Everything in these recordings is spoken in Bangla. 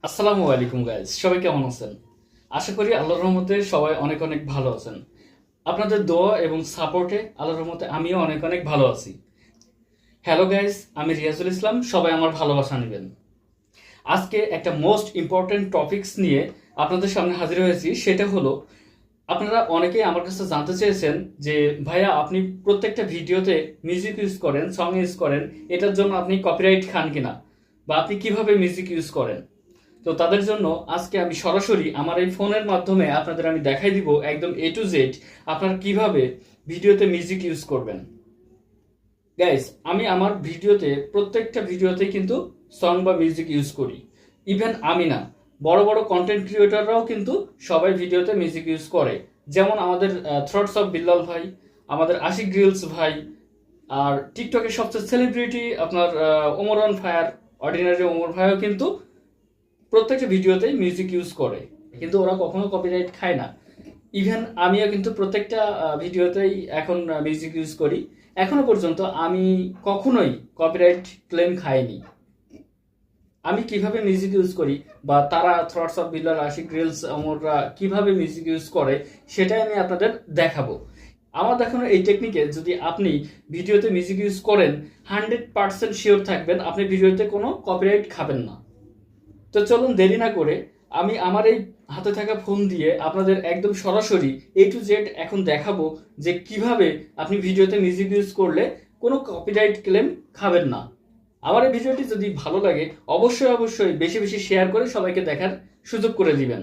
আসসালামু আলাইকুম গাইজ, সবাই কেমন আছেন? আশা করি আল্লাহর রহমতে সবাই অনেক অনেক ভালো আছেন। আপনাদের দোয়া এবং সাপোর্টে আল্লাহর রহমতে আমিও অনেক অনেক ভালো আছি। হ্যালো গাইজ, আমি রিয়াজুল ইসলাম। সবাই আমার ভালোবাসা নেবেন। আজকে একটা মোস্ট ইম্পর্টেন্ট টপিকস নিয়ে আপনাদের সামনে হাজির হয়েছি। সেটা হলো, আপনারা অনেকেই আমার কাছে জানতে চেয়েছেন যে ভাইয়া, আপনি প্রত্যেকটা ভিডিওতে মিউজিক ইউজ করেন, সং ইউজ করেন, এটার জন্য আপনি কপিরাইট খান কিনা, বা আপনি কিভাবে মিউজিক ইউজ করেন। তো তাদের জন্য আজকে আমি সরাসরি আমার এই ফোনের মাধ্যমে আপনাদের আমি দেখাই দিব একদম এ টু জেড আপনারা কিভাবে ভিডিওতে মিউজিক ইউজ করবেন। গাইস, আমি আমার ভিডিওতে প্রত্যেকটা ভিডিওতেই কিন্তু সং বা মিউজিক ইউজ করি। ইভেন আমি না, বড় বড় কন্টেন্ট ক্রিয়েটররাও কিন্তু সবাই ভিডিওতে মিউজিক ইউজ করে। যেমন আমাদের থ্রটস অফ বিল্লাল ভাই, আমাদের আশিক গ্রিলস ভাই, আর টিকটকের সবচেয়ে সেলিব্রিটি আপনার Omar on fire, ordinary Omar ভাইও কিন্তু প্রত্যেকটা ভিডিওতেই মিউজিক ইউজ করে, কিন্তু ওরা কখনো কপিরাইট খায় না। ইভেন আমিও কিন্তু প্রত্যেকটা ভিডিওতেই এখন মিউজিক ইউজ করি। এখনো পর্যন্ত আমি কখনোই কপিরাইট ক্লেম খাইনি। আমি কিভাবে মিউজিক ইউজ করি, বা তারা থ্রটস অফ বিল্লাল, আশিক রিলস, অমররা কিভাবে মিউজিক ইউজ করে, সেটাই আমি আপনাদের দেখাবো। আমার দেখানো এই টেকনিকে যদি আপনি ভিডিওতে মিউজিক ইউজ করেন, 100% শিওর থাকবেন আপনি ভিডিওতে কোনো কপিরাইট খাবেন না। তো চলুন দেরি না করে আমি আমার এই হাতে থাকা ফোন দিয়ে আপনাদের একদম সরাসরি এ টু জেড এখন দেখাবো যে কিভাবে আপনি ভিডিওতে মিউজিক ইউজ করলে কোনো কপিরাইট ক্লেম খাবেন না। আমার এই ভিডিওটি যদি ভালো লাগে অবশ্যই অবশ্যই বেশি বেশি শেয়ার করে সবাইকে দেখার সুযোগ করে দিবেন।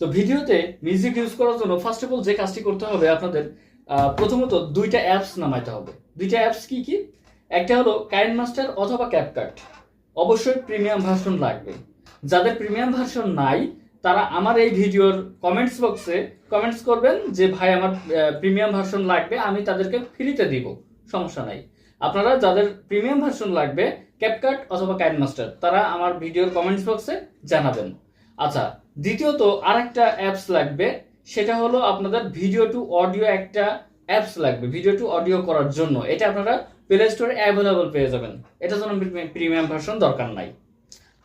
তো ভিডিওতে মিউজিক ইউজ করার জন্য ফার্স্ট অফ অল যে কাজটি করতে হবে আপনাদের, প্রথমত দুইটা অ্যাপস নামাইতে হবে। দুইটা অ্যাপস কি কি? একটা হলো কাইনমাস্টার অথবা ক্যাপকাট। অবশ্যই প্রিমিয়াম ভার্সন লাগবে। যাদের প্রিমিয়াম ভার্সন নাই তারা আমার এই ভিডিওর কমেন্টস বক্সে কমেন্টস করবেন যে ভাই আমার প্রিমিয়াম ভার্সন লাগবে, আমি তাদেরকে ফ্রিতে দিব, সমস্যা নাই। আপনারা যাদের প্রিমিয়াম ভার্সন লাগবে, ক্যাপকাট অথবা কাইনমাস্টার, তারা আমার ভিডিওর কমেন্টস বক্সে জানাবেন। আচ্ছা, দ্বিতীয়ত আরেকটা অ্যাপস লাগবে। সেটা হলো আপনাদের ভিডিও টু অডিও একটা অ্যাপস লাগবে ভিডিও টু অডিও করার জন্য। এটা আপনারা প্লে স্টোরে অ্যাভেলেবল পেয়ে যাবেন। এটার জন্য প্রিমিয়াম ভার্সন দরকার নাই।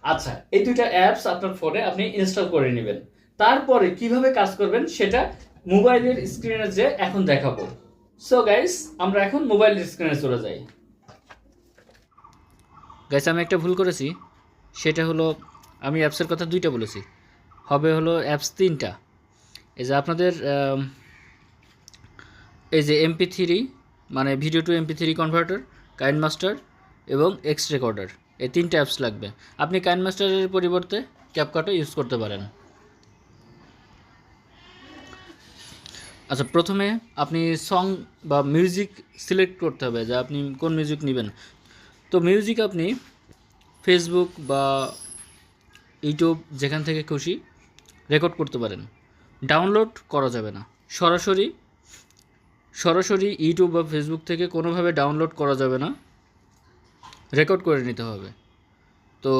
আচ্ছা, এই দুইটা অ্যাপস আপনার ফোনে আপনি ইনস্টল করে নেবেন। তারপরে কিভাবে কাজ করবেন সেটা মোবাইলের স্ক্রিনে যে এখন দেখাবো। সো গাইস, আমরা এখন মোবাইলের স্ক্রিনে চলে যাই। গাইস, আমি একটা ভুল করেছি। সেটা হলো, আমি অ্যাপসের কথা দুইটা বলেছি, হবে হলো অ্যাপস তিনটা। এই যে আপনাদের এই যে MP3, মানে video to MP3 converter, KineMaster এবং এক্স রেকর্ডার, এই তিনটা অ্যাপস লাগবে। আপনি কাইনমাস্টারের পরিবর্তে ক্যাপকাটও ইউজ করতে পারেন। আচ্ছা, প্রথমে আপনি সং বা মিউজিক সিলেক্ট করতে হবে যে আপনি কোন মিউজিক নেবেন। তো মিউজিক আপনি ফেসবুক বা ইউটিউব যেখান থেকে খুশি রেকর্ড করতে পারেন। ডাউনলোড করা যাবে না। সরাসরি সরাসরি ইউটিউব বা ফেসবুক থেকে কোনোভাবে ডাউনলোড করা যাবে না, রেকর্ড করে নিতে হবে। তো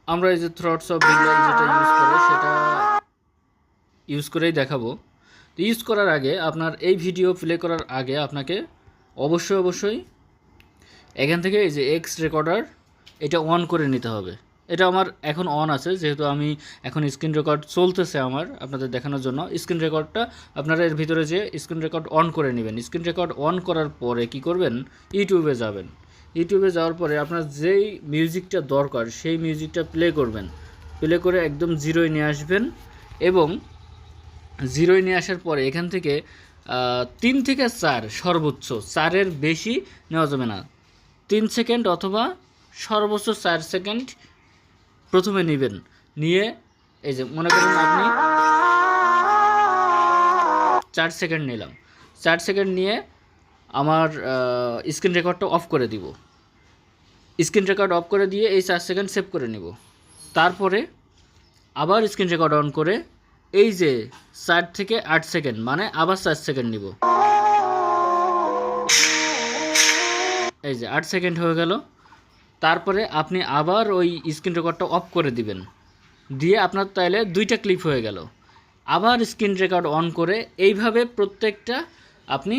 আমরা এই যে থ্রটস অফ বিল্লাল যেটা ইউজ করে সেটা ইউজ করেই দেখাবো। তো ইউজ করার আগে, আপনার এই ভিডিও প্লে করার আগে আপনাকে অবশ্যই অবশ্যই এখান থেকে এই যে এক্স রেকর্ডার, এটা অন করে নিতে হবে। এটা আমার এখন অন আছে, যেহেতু আমি এখন স্ক্রিন রেকর্ড চলতেছে আমার আপনাদের দেখানোর জন্য। স্ক্রিন রেকর্ডটা আপনারা এর ভিতরে যে স্ক্রিন রেকর্ড অন করে নেবেন। স্ক্রিন রেকর্ড অন করার পরে কি করবেন, ইউটিউবে যাবেন। ইউটিউবে যাওয়ার পরে আপনার যেই মিউজিকটা দরকার সেই মিউজিকটা প্লে করবেন। প্লে করে একদম জিরোয় নিয়ে আসবেন, এবং জিরোয় নিয়ে আসার পরে এখান থেকে 3 থেকে 4, সর্বোচ্চ 4-এর বেশি নেওয়া যাবে না। 3 সেকেন্ড অথবা সর্বোচ্চ 4 সেকেন্ড প্রথমে নেবেন। নিয়ে এই যে মনে করেন আপনি 4 সেকেন্ড নিলাম, 4 সেকেন্ড নিয়ে আমার স্ক্রিন রেকর্ডটা অফ করে দিব। স্ক্রিন রেকর্ড অফ করে দিয়ে এই 4 সেকেন্ড সেভ করে নিব। তারপরে আবার স্ক্রিন রেকর্ড অন করে এই যে 4 থেকে 8 সেকেন্ড, মানে আবার 4 সেকেন্ড নিব। এই যে 8 সেকেন্ড হয়ে গেল। তারপরে আপনি আবার ওই স্ক্রিন রেকর্ডটা অফ করে দিবেন। দিয়ে আপনার তাইলে 2টা ক্লিপ হয়ে গেল। আবার স্ক্রিন রেকর্ড অন করে এইভাবে প্রত্যেকটা আপনি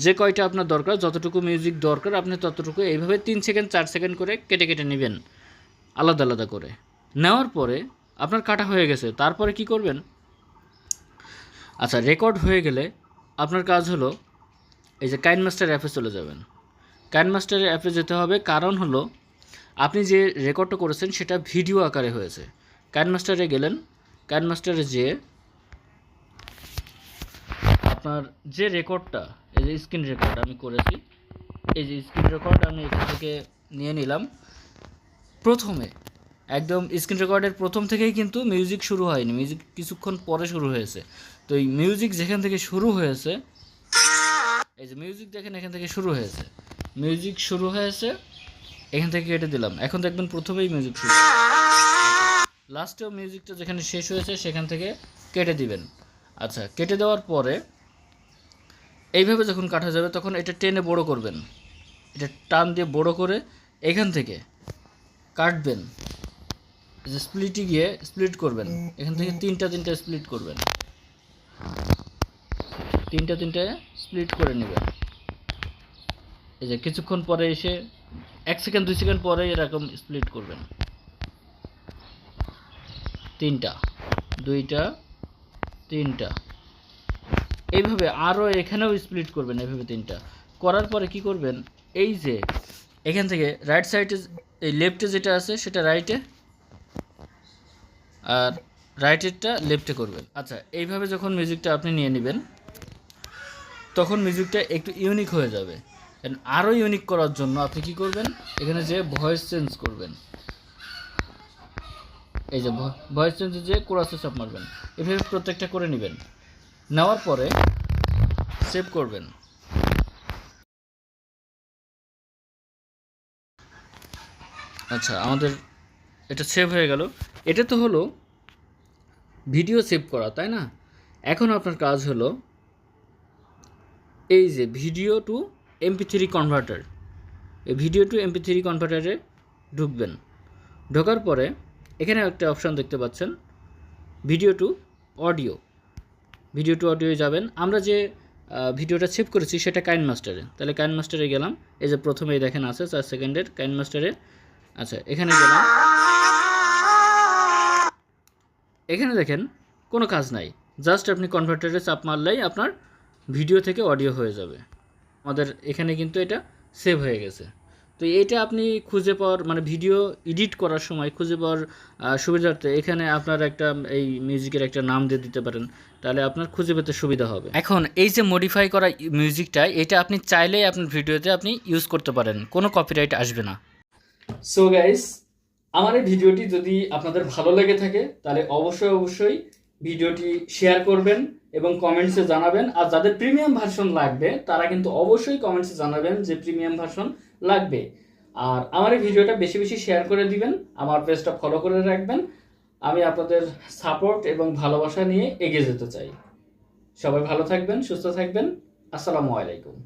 যে কয়টা আপনার দরকার, যতটুকু মিউজিক দরকার আপনি ততটুকু এইভাবে 3 সেকেন্ড 4 সেকেন্ড করে কেটে কেটে নেবেন, আলাদা আলাদা করে। নেওয়ার পরে আপনার কাটা হয়ে গেছে, তারপরে কি করবেন? আচ্ছা, রেকর্ড হয়ে গেলে আপনার কাজ হলো এই যে কাইনমাস্টার অ্যাপে চলে যাবেন। কাইনমাস্টার অ্যাপে যেতে হবে, কারণ হলো আপনি যে রেকর্ডটা করেছেন সেটা ভিডিও আকারে হয়েছে। কাইনমাস্টারে গেলেন, কাইনমাস্টারে যেয়ে আপনার যে রেকর্ডটা, এই যে স্ক্রিন রেকর্ড আমি করেছি, এই যে স্ক্রিন রেকর্ড আমি এখান থেকে নিয়ে নিলাম। প্রথমে একদম স্ক্রিন রেকর্ডের প্রথম থেকেই কিন্তু মিউজিক শুরু হয়নি, মিউজিক কিছুক্ষণ পরে শুরু হয়েছে। তো এই মিউজিক যেখান থেকে শুরু হয়েছে, এই যে মিউজিক দেখেন এখান থেকে শুরু হয়েছে, মিউজিক শুরু হয়েছে এখান থেকে কেটে দিলাম। এখন দেখবেন প্রথমেই মিউজিক শুরু, লাস্টেও মিউজিকটা যেখানে শেষ হয়েছে সেখান থেকে কেটে দিবেন। আচ্ছা, কেটে দেওয়ার পরে এইভাবে যখন কাটা যাবে তখন এটা টেনে বড় করবেন, এটা টান দিয়ে বড় করে এখান থেকে কাটবেন। যে স্প্লিটে গিয়ে স্প্লিট করবেন, এখান থেকে তিনটা স্প্লিট করবেন, তিনটা স্প্লিট করে নেবেন। এই যে কিছুক্ষণ পরে এসে 1 সেকেন্ড 2 সেকেন্ড পরে এরকম স্প্লিট করবেন, তিনটা, দুইটা, তিনটা, এইভাবে আরও এখানেও স্প্লিট করবেন, এইভাবে তিনটা করার পরে কি করবেন? এই যে এখান থেকে রাইট সাইডে, এই লেফটে যেটা আছে সেটা রাইটে, আর রাইটেরটা লেফটে করবেন। আচ্ছা, এইভাবে যখন মিউজিকটা আপনি নিয়ে নেবেন তখন মিউজিকটা একটু ইউনিক হয়ে যাবে। আরও ইউনিক করার জন্য আপনি কি করবেন? এখানে যে ভয়েস চেঞ্জ করবেন, এই যে ভয়েস চেঞ্জে যে কোরাসে চাপ মারবেন, এভাবে প্রত্যেকটা করে নেবেন। নেওয়ার পরে সেভ করবেন। আচ্ছা, আমাদের এটা সেভ হয়ে গেল। এটা তো হলো ভিডিও সেভ করা, তাই না? এখন আপনার কাজ হলো এই যে ভিডিও টু MP3 কনভার্টার, এই ভিডিও টু MP3 কনভার্টারে ঢুকবেন। ঢোকার পরে এখানে একটা অপশান দেখতে পাচ্ছেন, video to audio. Video to অডিওয়ে যাবেন। আমরা যে ভিডিওটা সেভ করেছি সেটা কাইনমাস্টারে, তাহলে কাইনমাস্টারে গেলাম। এই যে প্রথমেই দেখেন আছে 4 সেকেন্ডের কাইনমাস্টারে। আচ্ছা, এখানে গেলাম, এখানে দেখেন কোনো কাজ নাই, জাস্ট আপনি কনভার্টারে চাপ মারলেই আপনার ভিডিও থেকে অডিও হয়ে যাবে। আমাদের এখানে কিন্তু এটা সেভ হয়ে গেছে। তো এটা আপনি খুঁজে পাওয়ার, মানে ভিডিও এডিট করার সময় খুঁজে পাওয়ার সুবিধার্থে এখানে আপনার একটা এই মিউজিকের একটা নাম দিয়ে দিতে পারেন, তাহলে আপনার খুঁজে পেতে সুবিধা হবে। এখন এই যে মডিফাই করা মিউজিকটা, এটা আপনি চাইলেই আপনার ভিডিওতে আপনি ইউজ করতে পারেন, কোনো কপিরাইট আসবে না। সো গাইস, আমার এই ভিডিওটি যদি আপনাদের ভালো লেগে থাকে তাহলে অবশ্যই ভিডিওটি শেয়ার করবেন এবং কমেন্টসে জানাবেন। আর যাদের প্রিমিয়াম ভার্সন লাগবে তারা কিন্তু অবশ্যই কমেন্টসে জানাবেন যে প্রিমিয়াম ভার্সন লাগবে। আর আমার এই ভিডিওটা বেশি শেয়ার করে দিবেন, আমার পেজটা ফলো করে রাখবেন। আমি আপনাদের সাপোর্ট এবং ভালোবাসা নিয়ে এগিয়ে যেতে চাই। সবাই ভালো থাকবেন, সুস্থ থাকবেন। আসসালামু আলাইকুম।